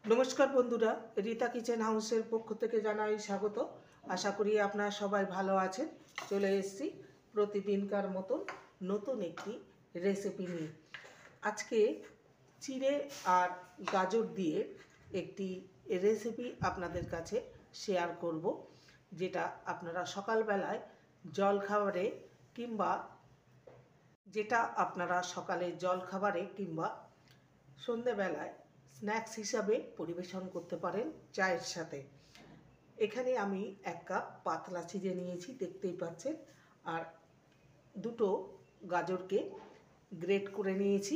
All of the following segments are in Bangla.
नमस्कार बंधुरा रीता किचेन हाउसের পক্ষ থেকে জানাই স্বাগত। আশা করি আপনারা সবাই ভালো আছেন। চলে এসেছি প্রতিদিনকার মতো নতুন একটি রেসিপি নিয়ে। আজকে চিড়ে আর গাজর দিয়ে একটি রেসিপি আপনাদের কাছে শেয়ার করব, যেটা আপনারা সকালবেলায় জলখাবারে কিংবা সন্ধ্যাবেলায় স্ন্যাক্স হিসাবে পরিবেশন করতে পারেন চায়ের সাথে। এখানে আমি এক কাপ পাতলা চিড়ে নিয়েছি, দেখতেই পাচ্ছেন, আর দুটো গাজরকে গ্রেট করে নিয়েছি।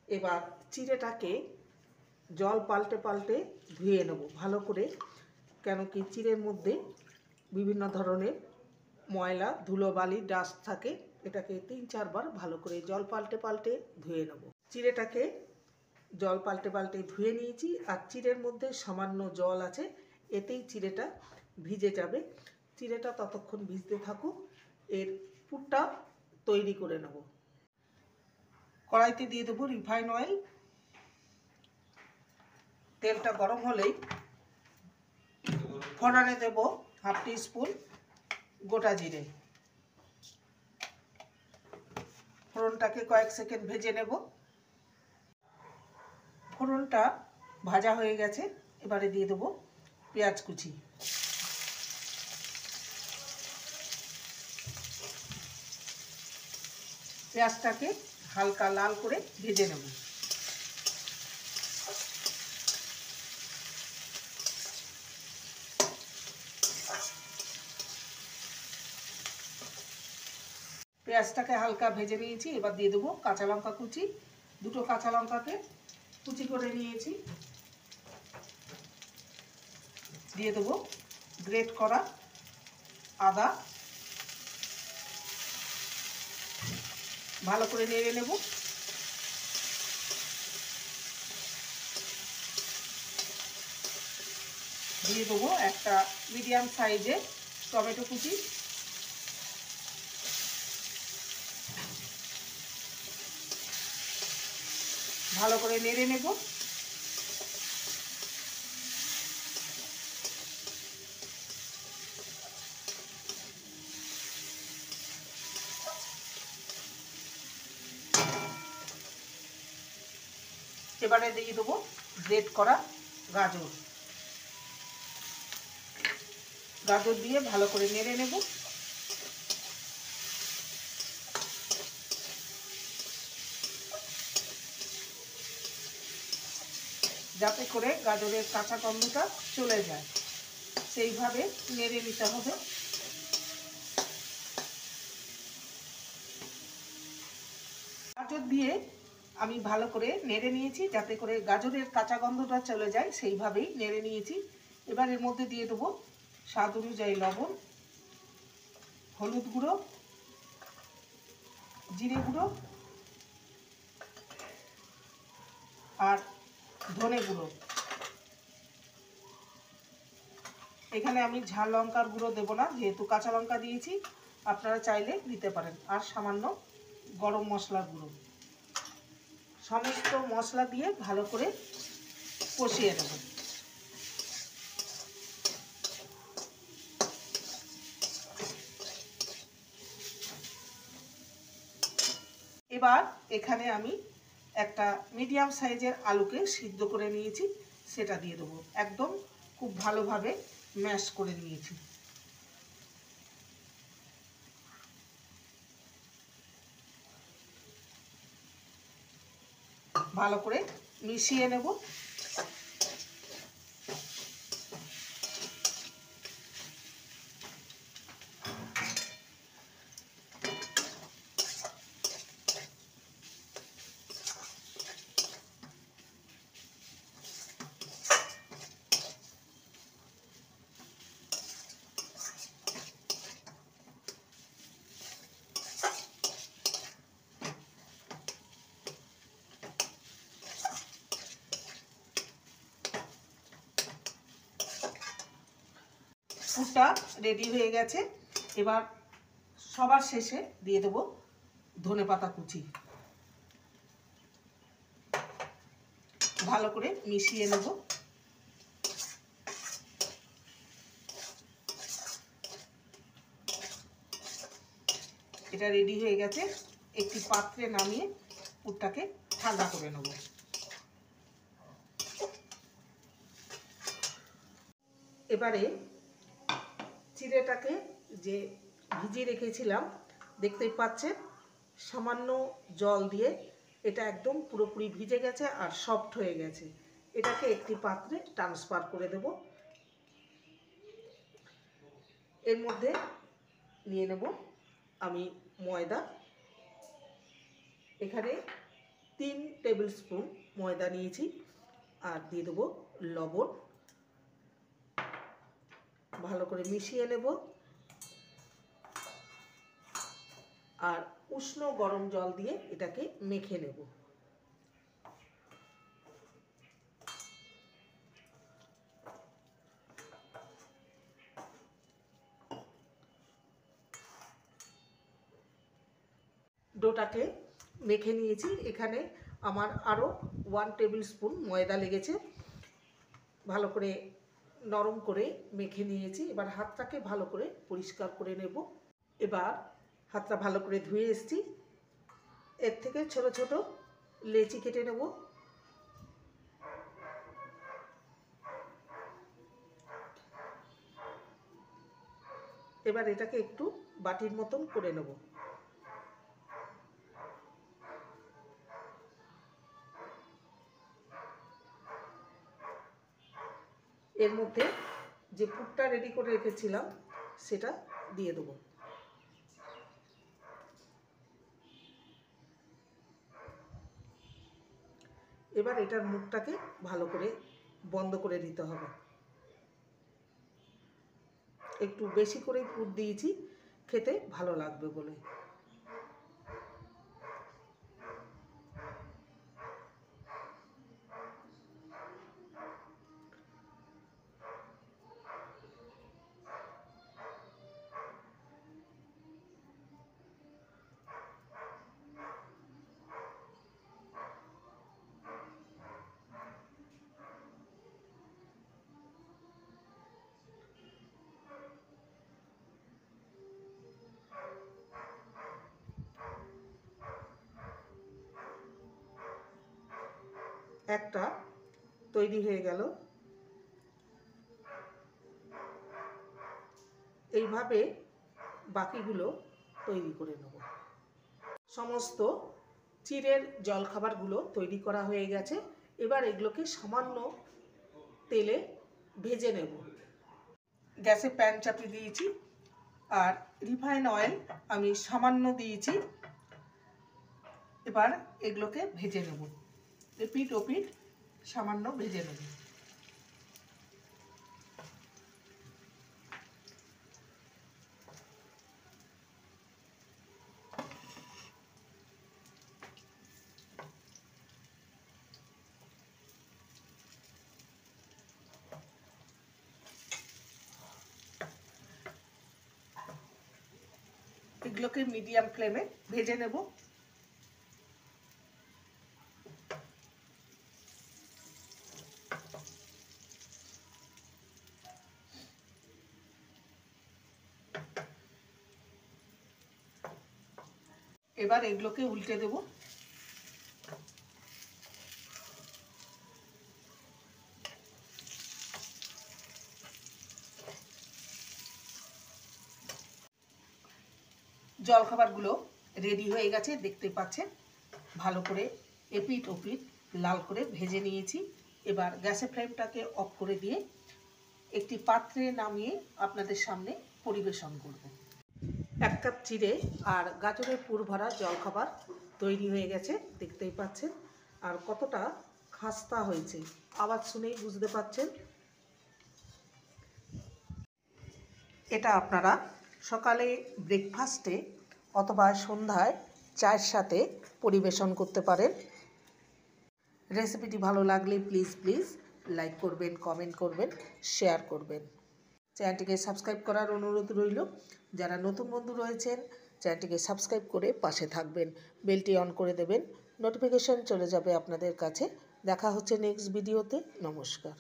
এবার চিড়েটাকে জল পাল্টে পাল্টে ধুয়ে নেব ভালো করে, কেন কি চিড়ের মধ্যে বিভিন্ন ধরনের ময়লা ধুলোবালি ডাস্ট থাকে। এটাকে 3-4 বার ভালো করে জল পাল্টে পাল্টে ধুয়ে নেব। চিড়েটাকে জল পাল্টে পাল্টে ধুয়ে নিয়েছি, আর চিড়ের মধ্যে সামান্য জল আছে, এতেই চিড়েটা ভিজে যাবে। চিড়েটা ততক্ষণ ভিজতে থাকুক, এর পুরটা তৈরি করে নেব। কড়াইতে দিয়ে দেবো রিফাইন অয়েল। তেলটা গরম হলেই ফোড়নে দেব 1/2 টিস্পুন গোটা জিরে। ফোড়নটাকে কয়েক সেকেন্ড ভেজে নেব। ফোড়নটা ভাজা হয়ে গেছে, এবারে দিয়ে দেবো পেঁয়াজ কুচি। পেঁয়াজটাকে হালকা লাল করে ভেজে নেব। পেঁয়াজটাকে হালকা ভেজে নিয়েছি, এবার দিয়ে দেবো কাঁচা লঙ্কা কুচি। দুটো কাঁচা লঙ্কাকে কুচি করে নিয়েছি। দিয়ে দেবো গ্রেট করা আদা। ভালো করে নেড়ে নেব। দিয়ে দেবো একটা মিডিয়াম সাইজের টমেটো কুচি। ভালো করে নেড়ে নেব। এবারে দিয়ে দেবো গ্রেট করা গাজর। গাজর দিয়ে ভালো করে নেড়ে নেব। যাতে করে গাজরের কাঁচা গন্ধটা চলে যায়, সেইভাবে নেড়ে নিতে হবে। গাজর দিয়ে আমি ভালো করে নেড়ে নিয়েছি, যাতে করে গাজরের কাঁচা গন্ধটা চলে যায়, সেইভাবেই নেড়ে নিয়েছি। এবার এর মধ্যে দিয়ে দেবো স্বাদ অনুযায়ী লবণ, হলুদ গুঁড়ো, জিরে গুঁড়ো আর ধনে গুঁড়ো। এখানে আমি ঝাল লঙ্কার গুঁড়ো দেবো না, যেহেতু কাঁচা লঙ্কা দিয়েছি। আপনারা চাইলে দিতে পারেন। আর সামান্য গরম মশলার গুঁড়ো। সমস্ত মশলা দিয়ে ভালো করে কষিয়ে নেব। এবার এখানে আমি একটা মিডিয়াম সাইজের আলুকে সিদ্ধ করে নিয়েছি, সেটা দিয়ে দেবো। একদম খুব ভালোভাবে ম্যাশ করে নিয়েছি। ভালো করে মিশিয়ে নেব। পুরটা রেডি হয়ে গেছে। এবার সবার শেষে দিয়ে দেবো ধনেপাতা কুচি। ভালো করে মিশিয়ে নেব। এটা রেডি হয়ে গেছে। একটি পাত্রে নামিয়ে পুরটাকে ঠান্ডা করে নেব। এবারে চিড়েটাকে যে ভিজিয়ে রেখেছিলাম, দেখতেই পাচ্ছেন সামান্য জল দিয়ে এটা একদম পুরোপুরি ভিজে গেছে আর সফট হয়ে গেছে। এটাকে একটি পাত্রে ট্রান্সফার করে দেব। এর মধ্যে নিয়ে নেব আমি ময়দা। এখানে 3 টেবিল স্পুন ময়দা নিয়েছি, আর দিয়ে দেবো লবণ। ভালো করে মিশিয়ে নেব আর উষ্ণ গরম জল দিয়ে এটাকে মেখে নেব। ডোটাকে মেখে নিয়েছি। এখানে আমার আরও 1 টেবিল স্পুন ময়দা লেগেছে। ভালো করে নরম করে মেখে নিয়েছি। এবার হাতটাকে ভালো করে পরিষ্কার করে নেব। এবার হাতটা ভালো করে ধুয়ে এসেছি। এর থেকে ছোট ছোট লেচি কেটে নেব। এবার এটাকে একটু বাটির মতন করে নেব। এর মধ্যে যে পুরটা রেডি করে রেখেছিলাম সেটা দিয়ে দেবো। এবার এটার মুখটাকে ভালো করে বন্ধ করে দিতে হবে। একটু বেশি করে পুর দিয়েছি, খেতে ভালো লাগবে বলে। একটা তৈরি হয়ে গেল। এইভাবে বাকিগুলো তৈরি করে নেব। সমস্ত চিড়ের জলখাবারগুলো তৈরি করা হয়ে গেছে। এবার এগুলোকে সামান্য তেলে ভেজে নেব। গ্যাসে প্যান চাপিয়ে দিয়েছি আর রিফাইন অয়েল আমি সামান্য দিয়েছি। এবার এগুলোকে ভেজে নেব। এপিঠ ওপিঠ সামান্য ভেজে নেব। এগুলোকে মিডিয়াম ফ্লেমে ভেজে নেব। এবার এগুলোকে উল্টে দেব। জলখাবারগুলো রেডি হয়ে গেছে, দেখতে পাচ্ছেন। ভালো করে এপিঠ ওপিঠ লাল করে ভেজে নিয়েছি। এবার গ্যাসের ফ্লেমটাকে অফ করে দিয়ে একটি পাত্রে নামিয়ে আপনাদের সামনে পরিবেশন করব। 1 কাপ চিড়ে আর গাজরের পুর ভরা জলখাবার তৈরি হয়ে গেছে, দেখতেই পাচ্ছেন। আর কতটা খাস্তা হয়েছে, আওয়াজ শুনেই বুঝতে পাচ্ছেন। এটা আপনারা সকালে ব্রেকফাস্টে অথবা সন্ধ্যায় চায়ের সাথে পরিবেশন করতে পারেন। রেসিপিটি ভালো লাগলে প্লিজ লাইক করবেন, কমেন্ট করবেন, শেয়ার করবেন। চ্যানেলটিকে সাবস্ক্রাইব করার অনুরোধ রইল। যারা নতুন বন্ধু রয়েছেন চ্যানেলটিকে সাবস্ক্রাইব করে পাশে থাকবেন, বেলটি অন করে দেবেন, নোটিফিকেশন চলে যাবে আপনাদের কাছে দেখা হচ্ছে নেক্সট ভিডিওতে। নমস্কার।